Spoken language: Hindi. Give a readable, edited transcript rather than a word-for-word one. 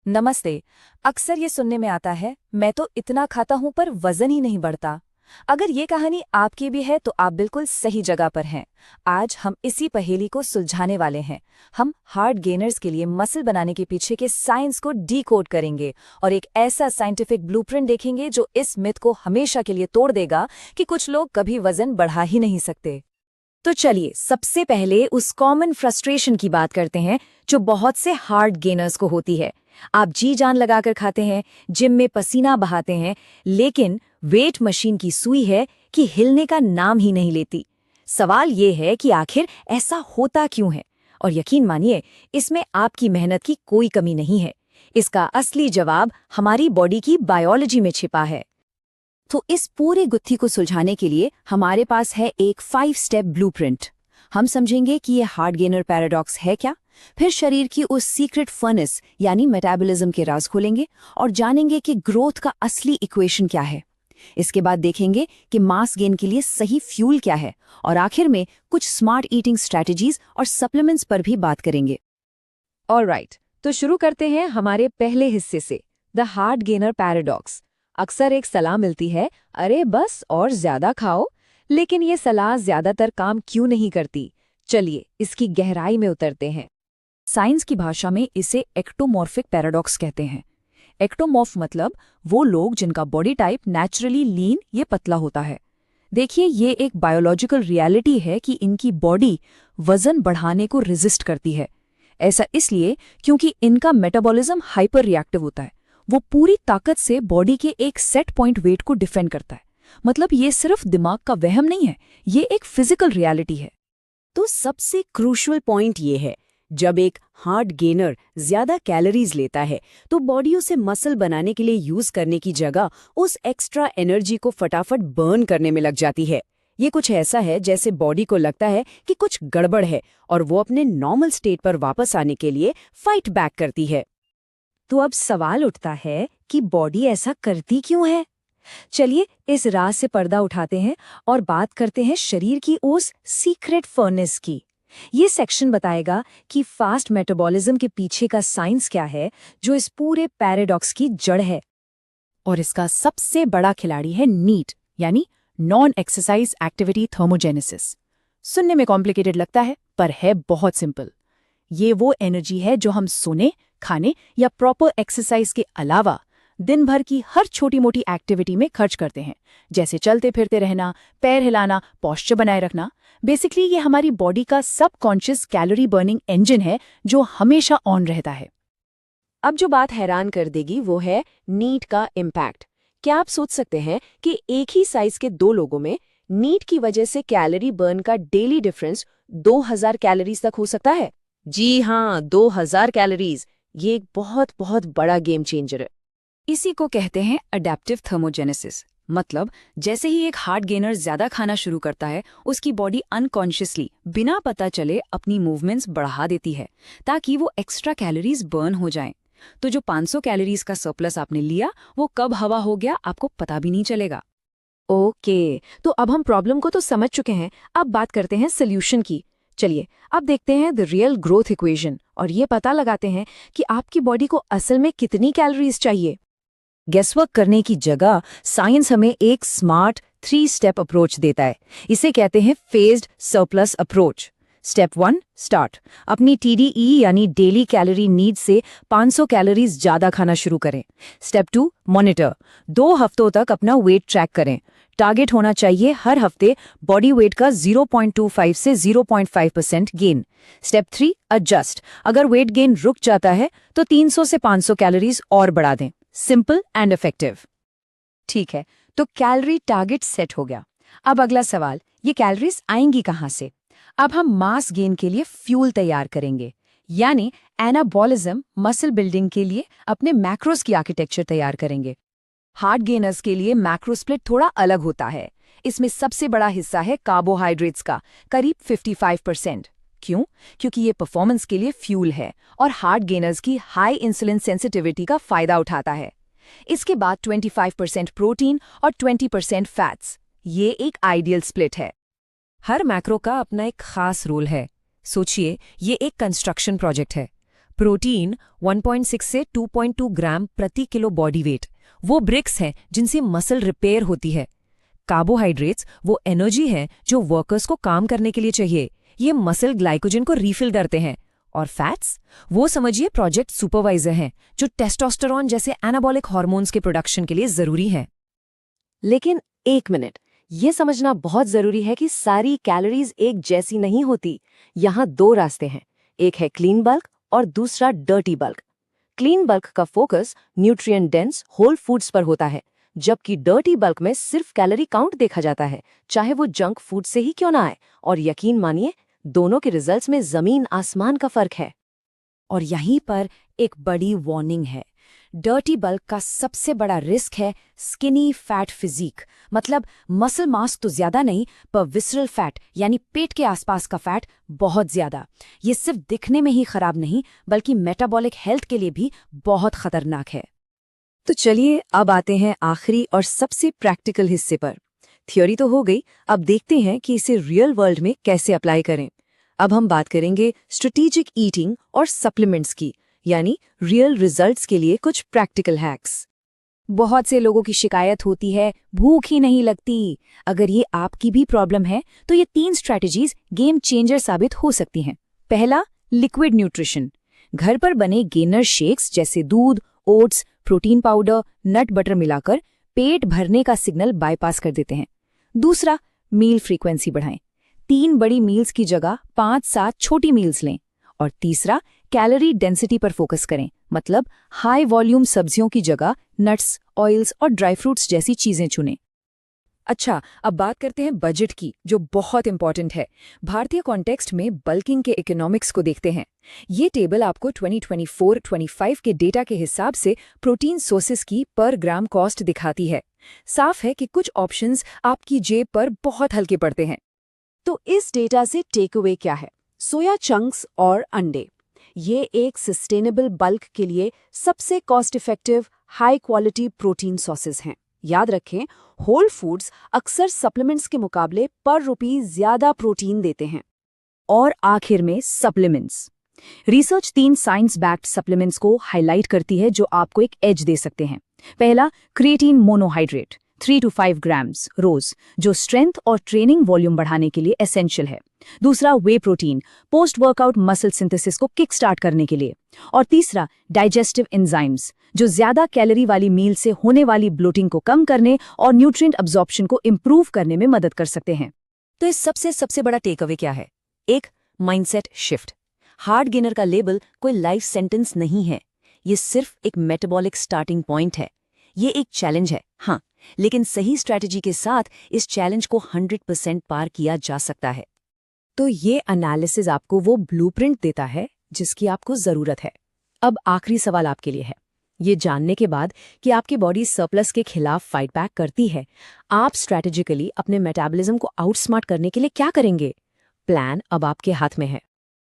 नमस्ते। अक्सर ये सुनने में आता है, मैं तो इतना खाता हूं पर वजन ही नहीं बढ़ता। अगर ये कहानी आपकी भी है तो आप बिल्कुल सही जगह पर हैं। आज हम इसी पहेली को सुलझाने वाले हैं। हम हार्ड गेनर्स के लिए मसल बनाने के पीछे के साइंस को डीकोड करेंगे और एक ऐसा साइंटिफिक ब्लूप्रिंट देखेंगे जो इस मिथ को हमेशा के लिए तोड़ देगा कि कुछ लोग कभी वजन बढ़ा ही नहीं सकते। तो चलिए सबसे पहले उस कॉमन फ्रस्ट्रेशन की बात करते हैं जो बहुत से हार्ड गेनर्स को होती है। आप जी जान लगाकर खाते हैं, जिम में पसीना बहाते हैं, लेकिन वेट मशीन की सुई है कि हिलने का नाम ही नहीं लेती। सवाल ये है कि आखिर ऐसा होता क्यों है? और यकीन मानिए, इसमें आपकी मेहनत की कोई कमी नहीं है। इसका असली जवाब हमारी बॉडी की बायोलॉजी में छिपा है। तो इस पूरे गुत्थी को सुलझाने के लिए हमारे पास है एक 5 स्टेप ब्लूप्रिंट। हम समझेंगे कि ये हार्ड गेनर पैराडॉक्स है क्या, फिर शरीर की उस सीक्रेट फर्नेस यानी मेटाबॉलिज्म के राज खोलेंगे और जानेंगे कि ग्रोथ का असली इक्वेशन क्या है। इसके बाद देखेंगे कि मास गेन के लिए सही फ्यूल क्या है और आखिर में कुछ स्मार्ट ईटिंग स्ट्रैटेजीज और सप्लीमेंट्स पर भी बात करेंगे। ऑलराइट, तो शुरू करते हैं हमारे पहले हिस्से से, द हार्ड गेनर पैराडॉक्स। अक्सर एक सलाह मिलती है, अरे बस और ज्यादा खाओ, लेकिन ये सलाह ज्यादातर काम क्यों नहीं करती? चलिए इसकी गहराई में उतरते हैं। साइंस की भाषा में इसे एक्टोमॉर्फिक पैराडॉक्स कहते हैं। एक्टोमॉर्फ मतलब वो लोग जिनका बॉडी टाइप नेचुरली लीन ये पतला होता है। देखिए, ये एक बायोलॉजिकल रियलिटी है कि इनकी बॉडी वजन बढ़ाने को रेजिस्ट करती है। ऐसा इसलिए क्योंकि इनका मेटाबॉलिज्म हाइपर रिएक्टिव होता है। वो पूरी ताकत से बॉडी के एक सेट पॉइंट वेट को डिफेंड करता है। मतलब ये सिर्फ दिमाग का वहम नहीं है, ये एक फिजिकल रियलिटी है। तो सबसे क्रूशियल पॉइंट ये है, जब एक हार्ड गेनर ज्यादा कैलोरीज लेता है तो बॉडी उसे मसल बनाने के लिए यूज करने की जगह उस एक्स्ट्रा एनर्जी को फटाफट बर्न करने में लग जाती है। ये कुछ ऐसा है जैसे बॉडी को लगता है कि कुछ गड़बड़ है और वो अपने नॉर्मल स्टेट पर वापस आने के लिए फाइट बैक करती है। तो अब सवाल उठता है कि बॉडी ऐसा करती क्यों है? चलिए इस राज से पर्दा उठाते हैं और बात करते हैं शरीर की उस सीक्रेट फर्नेस की। ये सेक्शन बताएगा कि फास्ट मेटाबॉलिज्म के पीछे का साइंस क्या है, जो इस पूरे पैराडॉक्स की जड़ है। और इसका सबसे बड़ा खिलाड़ी है नीट, यानी नॉन एक्सरसाइज एक्टिविटी थर्मोजेनेसिस। सुनने में कॉम्प्लिकेटेड लगता है, पर है बहुत सिंपल। ये वो एनर्जी है जो हम सोने, खाने या प्रॉपर एक्सरसाइज के अलावा दिन भर की हर छोटी मोटी एक्टिविटी में खर्च करते हैं, जैसे चलते फिरते रहना, पैर हिलाना, पोस्चर बनाए रखना। बेसिकली ये हमारी बॉडी का सबकॉन्शियस कैलोरी बर्निंग इंजन है जो हमेशा ऑन रहता है। अब जो बात हैरान कर देगी वो है नीट का इम्पैक्ट। क्या आप सोच सकते हैं कि एक ही साइज के दो लोगों में नीट की वजह से कैलोरी बर्न का डेली डिफरेंस 2000 कैलोरीज तक हो सकता है? जी हाँ, 2000 कैलोरीज। ये एक बहुत बहुत बड़ा गेम चेंजर है। इसी को कहते हैं अडेप्टिव थर्मोजेनेसिस। मतलब जैसे ही एक हार्ड गेनर ज्यादा खाना शुरू करता है, उसकी बॉडी अनकॉन्शियसली बिना पता चले अपनी मूवमेंट्स बढ़ा देती है ताकि वो एक्स्ट्रा कैलोरीज बर्न हो जाएं। तो जो 500 कैलोरीज का सरप्लस आपने लिया, वो कब हवा हो गया आपको पता भी नहीं चलेगा। ओके, तो अब हम प्रॉब्लम को तो समझ चुके हैं, अब बात करते हैं सोल्यूशन की। चलिए अब देखते हैं द रियल ग्रोथ इक्वेशन और ये पता लगाते हैं कि आपकी बॉडी को असल में कितनी कैलोरीज चाहिए। गेसवर्क करने की जगह साइंस हमें एक स्मार्ट 3 स्टेप अप्रोच देता है। इसे कहते हैं phased surplus approach. Step 1, start. अपनी TDE यानी डेली कैलोरी नीड से 500 कैलोरीज ज्यादा खाना शुरू करें। Step 2, monitor. 2 हफ्तों तक अपना वेट ट्रैक करें। टारगेट होना चाहिए हर हफ्ते बॉडी वेट का 0.25 से 0.5% गेन। Step 3, adjust. अगर वेट गेन रुक जाता है तो 300 से 500 कैलोरीज और बढ़ा दें। Simple and effective. ठीक है, तो कैलोरी टारगेट सेट हो गया। अब अगला सवाल, ये कैलोरीज आएंगी कहाँ से? अब हम मास गेन के लिए फ्यूल तैयार करेंगे, यानी एनाबॉलिज्म मसल बिल्डिंग के लिए अपने मैक्रोस की आर्किटेक्चर तैयार करेंगे। हार्ड गेनर्स के लिए मैक्रो स्प्लिट थोड़ा अलग होता है। इसमें सबसे बड़ा हिस्सा है कार्बोहाइड्रेट्स का, करीब 55%। क्यों? क्योंकि ये परफॉर्मेंस के लिए फ्यूल है और हार्ड गेनर्स की हाई इंसुलिन सेंसिटिविटी का फायदा उठाता है। इसके बाद 25% प्रोटीन और 20% फैट्स। ये एक आइडियल स्प्लिट है। हर मैक्रो का अपना एक खास रोल है। सोचिए, ये एक कंस्ट्रक्शन प्रोजेक्ट है। प्रोटीन 1.6 से 2.2 ग्राम प्रति किलो बॉडी वेट, वो ब्रिक्स हैं जिनसे मसल रिपेयर होती है। कार्बोहाइड्रेट्स वो एनर्जी है जो वर्कर्स को काम करने के लिए चाहिए, ये मसल ग्लाइकोजन को रीफिल करते हैं। और फैट्स वो समझिए प्रोजेक्ट सुपरवाइजर हैं जो टेस्टोस्टेरोन जैसे एनाबॉलिक हार्मोन्स के प्रोडक्शन के लिए जरूरी हैं। लेकिन एक मिनट, ये समझना बहुत जरूरी है कि सारी कैलोरीज एक जैसी नहीं होती। यहाँ दो रास्ते हैं, एक है क्लीन बल्क और दूसरा डर्टी बल्क। क्लीन बल्क का focus nutrient dense whole foods पर होता है, जबकि डर्टी बल्क में सिर्फ कैलोरी काउंट देखा जाता है, चाहे वो जंक फूड से ही क्यों ना आए। और यकीन मानिए, दोनों के रिजल्ट्स में जमीन आसमान का फर्क है। और यहीं पर एक बड़ी वार्निंग है। डर्टी बल्क का सबसे बड़ा रिस्क है स्किनी फैट फिजिक, मतलब मसल मास तो ज्यादा नहीं, पर विसरल फैट यानी पेट के आसपास का फैट बहुत ज्यादा। ये सिर्फ दिखने में ही खराब नहीं, बल्कि मेटाबॉलिक हेल्थ के लिए भी बहुत खतरनाक है। तो चलिए अब आते हैं आखिरी और सबसे प्रैक्टिकल हिस्से पर। थ्योरी तो हो गई, अब देखते हैं कि इसे रियल वर्ल्ड में कैसे अप्लाई करें। अब हम बात करेंगे स्ट्रेटेजिक ईटिंग और सप्लीमेंट्स की, यानी रियल रिजल्ट्स के लिए कुछ प्रैक्टिकल हैक्स। बहुत से लोगों की शिकायत होती है भूख ही नहीं लगती। अगर ये आपकी भी प्रॉब्लम है तो ये 3 स्ट्रैटेजीज गेम चेंजर साबित हो सकती हैं। पहला, लिक्विड न्यूट्रिशन। घर पर बने गेनर शेक्स जैसे दूध, oats, protein powder, nut butter मिलाकर पेट भरने का सिग्नल बाईपास कर देते हैं। दूसरा, मील फ्रीक्वेंसी बढ़ाएं। 3 बड़ी मील्स की जगह 5-7 छोटी मील्स लें। और तीसरा, कैलोरी डेंसिटी पर फोकस करें, मतलब हाई वॉल्यूम सब्जियों की जगह नट्स, ऑयल्स और ड्राई फ्रूट्स जैसी चीजें चुनें। अच्छा, अब बात करते हैं बजट की, जो बहुत इंपॉर्टेंट है। भारतीय कॉन्टेक्स्ट में बल्किंग के इकोनॉमिक्स को देखते हैं। ये टेबल आपको 2024-25 के डेटा के हिसाब से प्रोटीन सोर्सेस की पर ग्राम कॉस्ट दिखाती है। साफ है कि कुछ ऑप्शंस आपकी जेब पर बहुत हल्के पड़ते हैं। तो इस डेटा से टेक अवे क्या है? सोया चंक्स और अंडे, ये एक सस्टेनेबल बल्क के लिए सबसे cost effective high quality protein sources हैं। याद रखें, होल फूड्स अक्सर सप्लीमेंट्स के मुकाबले पर रुपी ज्यादा प्रोटीन देते हैं। और आखिर में supplements. Research 3 science backed supplements को हाईलाइट करती है जो आपको एक एज दे सकते हैं। पहला, क्रिएटिन मोनोहाइड्रेट 3 to 5 ग्राम्स रोज, जो स्ट्रेंथ और ट्रेनिंग वॉल्यूम बढ़ाने के लिए एसेंशियल है। दूसरा, whey protein, post workout muscle synthesis को किक स्टार्ट करने के लिए। और तीसरा, डाइजेस्टिव एंजाइम्स, जो ज्यादा कैलोरी वाली मील से होने वाली ब्लोटिंग को कम करने और न्यूट्रिएंट अब्जॉर्प्शन को इंप्रूव करने में मदद कर सकते हैं। तो इस सबसे बड़ा टेक अवे क्या है? एक, माइंडसेट शिफ्ट। हार्ड गेनर का लेबल कोई लाइफ सेंटेंस नहीं है, ये सिर्फ एक मेटाबॉलिक स्टार्टिंग पॉइंट है। ये एक चैलेंज है, हाँ, लेकिन सही स्ट्रैटेजी के साथ इस चैलेंज को 100% पार किया जा सकता है। तो ये एनालिसिस आपको वो ब्लूप्रिंट देता है जिसकी आपको जरूरत है। अब आखिरी सवाल आपके लिए है। ये जानने के बाद कि आपकी बॉडी सरप्लस के खिलाफ फाइट बैक करती है, आप स्ट्रैटेजिकली अपने मेटाबॉलिज्म को आउटस्मार्ट करने के लिए क्या करेंगे? प्लान अब आपके हाथ में है।